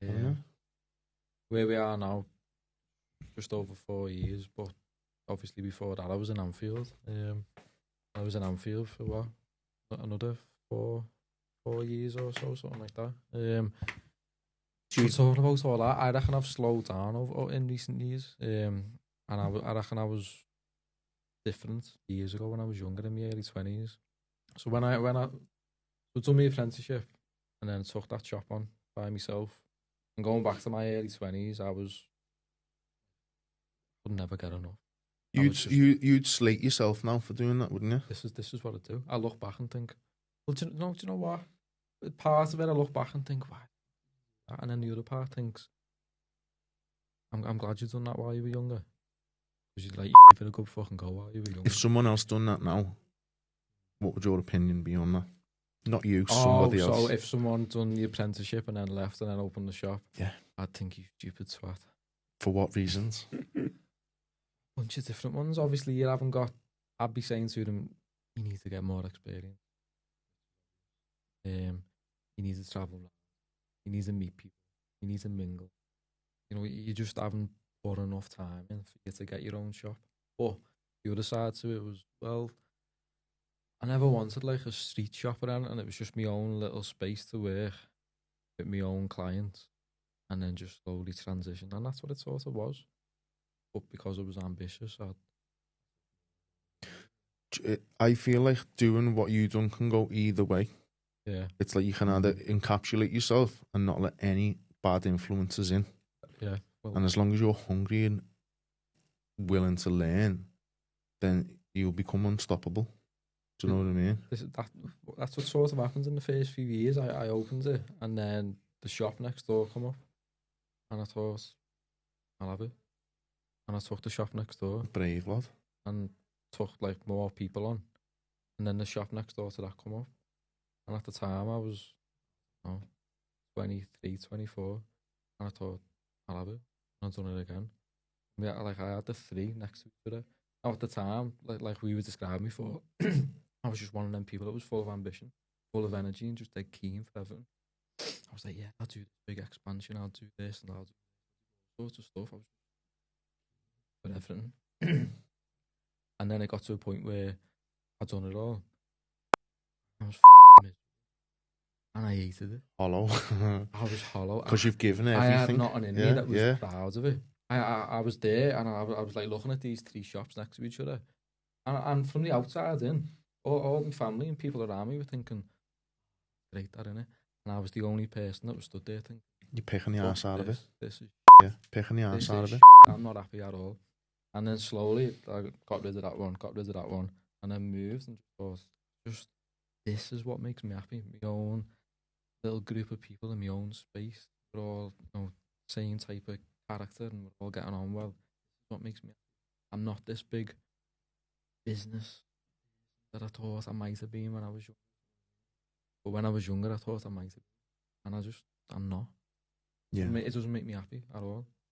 Where we are now, just over 4 years, but obviously before that I was in Anfield. I was in Anfield for what? Another 4 years or so, something like that. But talking about all that, I reckon I've slowed down in recent years. And I reckon I was different years ago when I was younger, in my early 20s. So when I done my apprenticeship and then took that shop on by myself, and going back to my early 20s, I would never get enough. You'd slate yourself now for doing that, wouldn't you? This is what I do. I look back and think, well, do you know what? Part of it, I look back and think, why? And then the other part thinks, I'm glad you done that while you were younger. Because you give it a good fucking go while you were younger. If someone else done that now, what would your opinion be on that? Not you, somebody else. So if someone done the apprenticeship and then left and then opened the shop, yeah, I'd think you stupid swat. For what reasons? Bunch of different ones. Obviously, you haven't got. I'd be saying to them, you need to get more experience. You need to travel. You need to meet people. You need to mingle. You know, you just haven't put enough time in for you to get your own shop. But the other side to it was, well, I never wanted like a street shop around, and it was just my own little space to work with my own clients, and then just slowly transition. And that's what it sort of was. But because I was ambitious, I feel like doing what you done can go either way. Yeah. It's like you can either encapsulate yourself and not let any bad influences in. Yeah. Well, and as long as you're hungry and willing to learn, then you'll become unstoppable. Do you know what I mean? That's what sort of happens in the first few years. I opened it, and then the shop next door come up, and I thought, I'll have it. And I took the shop next door. Brave lad. And took like more people on. And then the shop next door to that come up. And at the time I was 23, 24. And I thought, I'll have it. And I've done it again. I had the 3 next to each other. Now at the time, like we were describing before, I was just one of them people that was full of ambition, full of energy, and just dead keen for everything. I was like, yeah, I'll do this big expansion, I'll do this, and I'll do all sorts of stuff. I was with everything. And then it got to a point where I'd done it all. I was miserable. And I hated it. Hollow. I was hollow. Because you've given everything. I had nothing in me that was proud of it. I was there, and I was like looking at these 3 shops next to each other. And from the outside in, all my family and people around me were thinking, great, that, innit? And I was the only person that was stood there thinking, you're picking the ass out of it. This is picking the ass out of it. I'm not happy at all. And then slowly I got rid of that one, and then moved and just thought, this is what makes me happy. My own little group of people in my own space. We're all, same type of character, and we're all getting on well. This is what makes me happy. I'm not this big business that I thought I might have been when I was young. But when I was younger, I thought I might have been. And I'm not. Yeah. It doesn't make me happy at all.